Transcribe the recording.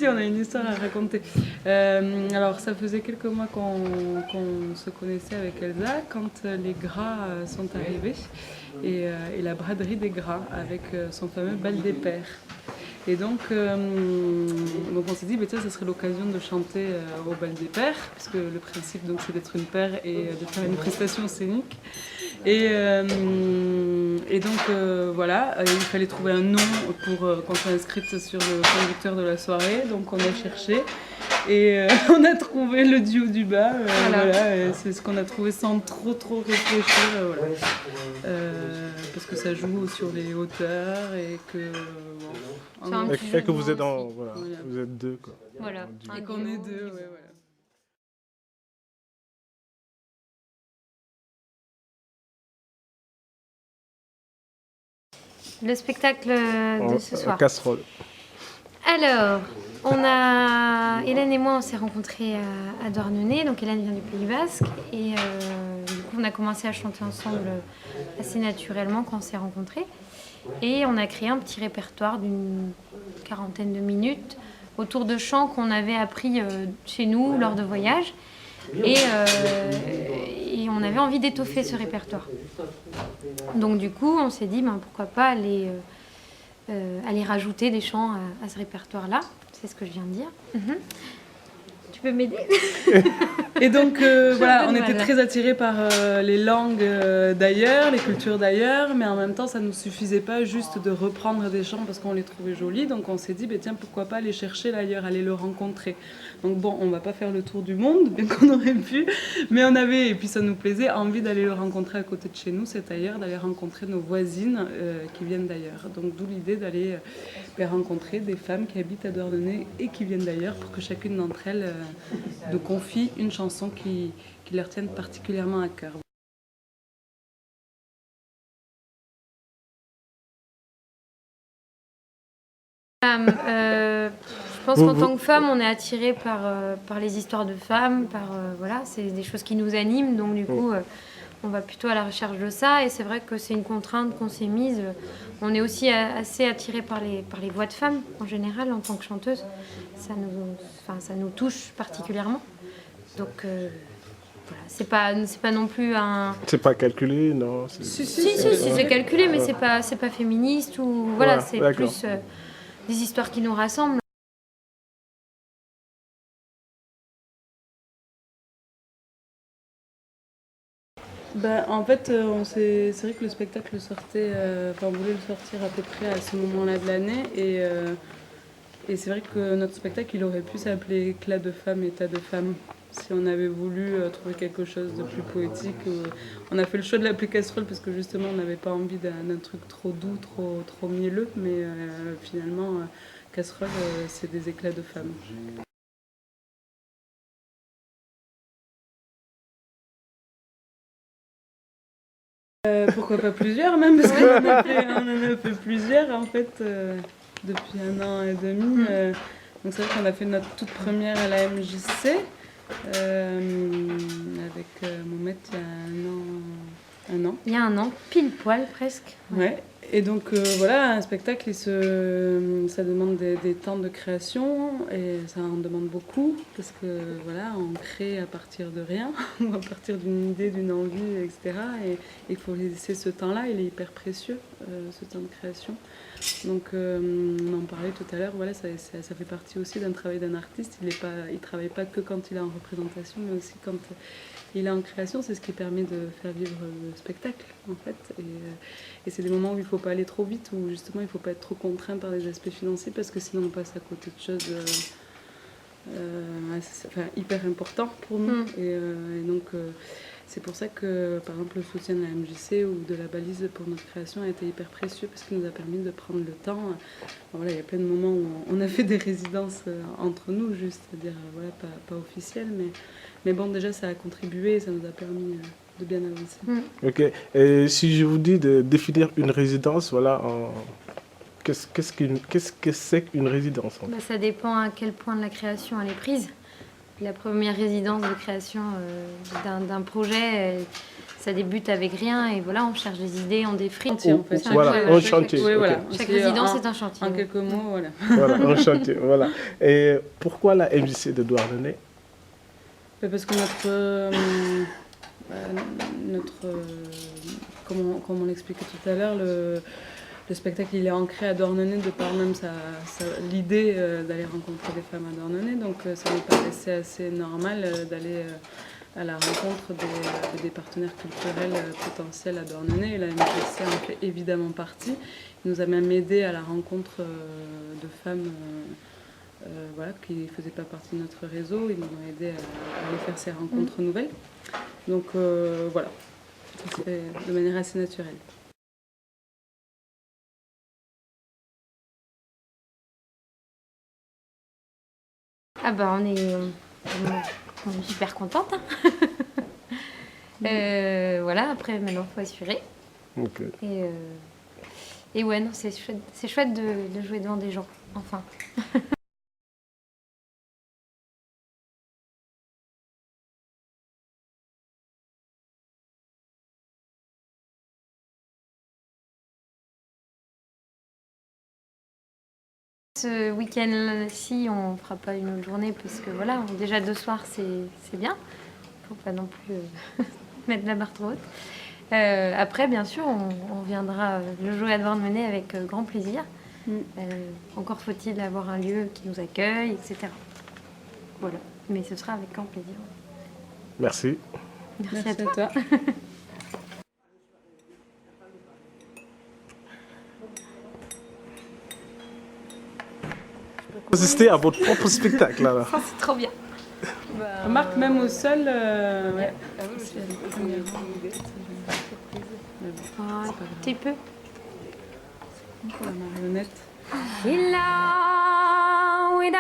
Si, on a une histoire à raconter. Alors, ça faisait quelques mois qu'on se connaissait avec Elsa quand les gras sont arrivés et la braderie des gras avec son fameux bal des pères. Et donc on s'est dit, tiens, ça serait l'occasion de chanter au bal des pères, puisque le principe donc, c'est d'être une paire et de faire une prestation scénique. Et donc voilà, il fallait trouver un nom pour qu'on soit inscrite sur le conducteur de la soirée. Donc on a cherché et on a trouvé le duo du bas. Voilà, c'est ce qu'on a trouvé sans trop réfléchir. Voilà. Parce que ça joue sur les hauteurs et que... Et que vous êtes vous êtes deux, quoi. Voilà. Et qu'on est deux, ouais, voilà. Le spectacle de ce soir. Casserole. Alors, Hélène et moi, on s'est rencontrés à Douarnenez, donc Hélène vient du Pays Basque, et du coup, on a commencé à chanter ensemble assez naturellement quand on s'est rencontrés. Et on a créé un petit répertoire d'une 40aine de minutes autour de chants qu'on avait appris chez nous lors de voyages. Et on avait envie d'étoffer ce répertoire. Donc du coup, on s'est dit, pourquoi pas aller rajouter des chants à ce répertoire-là. C'est ce que je viens de dire. Tu peux m'aider? Et donc voilà, on était très attirés par les langues d'ailleurs, les cultures d'ailleurs, mais en même temps ça ne nous suffisait pas juste de reprendre des chants parce qu'on les trouvait jolis, donc on s'est dit tiens, pourquoi pas aller chercher l'ailleurs, aller le rencontrer. Donc bon, on va pas faire le tour du monde, bien qu'on aurait pu, mais on avait, et puis ça nous plaisait, envie d'aller le rencontrer à côté de chez nous, c'est ailleurs, d'aller rencontrer nos voisines qui viennent d'ailleurs. Donc d'où l'idée d'aller rencontrer des femmes qui habitent à Douarnenez et qui viennent d'ailleurs pour que chacune d'entre elles nous confie une chanson qui leur tienne particulièrement à cœur. Je pense qu'en tant que femme, on est attiré par les histoires de femmes, voilà, c'est des choses qui nous animent, donc du coup, on va plutôt à la recherche de ça. Et c'est vrai que c'est une contrainte qu'on s'est mise. On est aussi assez attiré par les voix de femmes en général, en tant que chanteuse. Ça nous touche particulièrement. Donc voilà, c'est pas non plus un... C'est pas calculé, non? Si, c'est calculé, mais c'est pas féministe ou voilà, c'est plus des histoires qui nous rassemblent. En fait, c'est vrai que le spectacle sortait, on voulait le sortir à peu près à ce moment-là de l'année, et c'est vrai que notre spectacle, il aurait pu s'appeler Éclat de femme, état de femme, si on avait voulu trouver quelque chose de plus poétique. On a fait le choix de l'appeler Casserole parce que justement, on n'avait pas envie d'un truc trop doux, trop mielleux, mais finalement, Casserole, c'est des éclats de femme. Pourquoi pas plusieurs même, parce qu'on en a fait plusieurs en fait depuis 1 an et demi. Donc c'est vrai qu'on a fait notre toute première à la MJC avec Mohamed il y a un an. Il y a 1 an, pile poil presque. Ouais. Et donc voilà, un spectacle, ça demande des temps de création et ça en demande beaucoup parce que voilà, on crée à partir de rien ou à partir d'une idée, d'une envie, etc. Et il faut laisser ce temps-là, il est hyper précieux, ce temps de création. Donc on en parlait tout à l'heure, voilà, ça fait partie aussi d'un travail d'un artiste. Il travaille pas que quand il est en représentation, mais aussi quand il est en création. C'est ce qui permet de faire vivre le spectacle en fait. Et c'est des moments où il ne faut pas aller trop vite, où justement il ne faut pas être trop contraint par les aspects financiers parce que sinon on passe à côté de choses hyper importantes pour nous. Et donc c'est pour ça que par exemple le soutien de la MJC ou de la balise pour notre création a été hyper précieux parce qu'il nous a permis de prendre le temps. Voilà, il y a plein de moments où on a fait des résidences entre nous, juste, c'est-à-dire voilà, pas officielles, mais bon, déjà ça a contribué et ça nous a permis de bien avancer. Ok. Et si je vous dis de définir une résidence, voilà, qu'est-ce que c'est qu'une résidence en fait? Ça dépend à quel point de la création elle est prise. La première résidence de création d'un projet, ça débute avec rien et voilà, on cherche des idées, on défriche. En fait, C'est un Voilà, peu- un chantier. Oui, ok. voilà. Chaque C'est résidence en- est un chantier. En quelques mots, voilà. Voilà, un chantier. Voilà. Et pourquoi la MJC de Douarnenez? Parce que comme on l'expliquait tout à l'heure, le spectacle il est ancré à Douarnenez de par même l'idée d'aller rencontrer des femmes à Douarnenez. Donc ça nous paraissait assez normal d'aller à la rencontre des partenaires culturels potentiels à Douarnenez. Et la MJC en fait évidemment partie. Il nous a même aidé à la rencontre de femmes voilà, qui ne faisaient pas partie de notre réseau. Ils nous ont aidé à aller faire ces rencontres nouvelles. Donc voilà, ça se fait de manière assez naturelle. Ah bah on est super contente. Hein. Voilà, après maintenant il faut assurer. Ok. Et ouais, non, c'est chouette de jouer devant des gens, enfin. Ce week-end-ci, on fera pas une autre journée parce que voilà, déjà 2 soirs, c'est bien. Faut pas non plus mettre la barre trop haute. Après, bien sûr, on viendra le jouer à Douarnenez avec grand plaisir. Encore faut-il avoir un lieu qui nous accueille, etc. Voilà, mais ce sera avec grand plaisir. Merci. Merci à toi. Assister à votre propre spectacle alors. Ça, c'est trop bien. Remarque, même au sol, ouais. C'est la première un petit peu. Pour la marionnette. Illa, oui,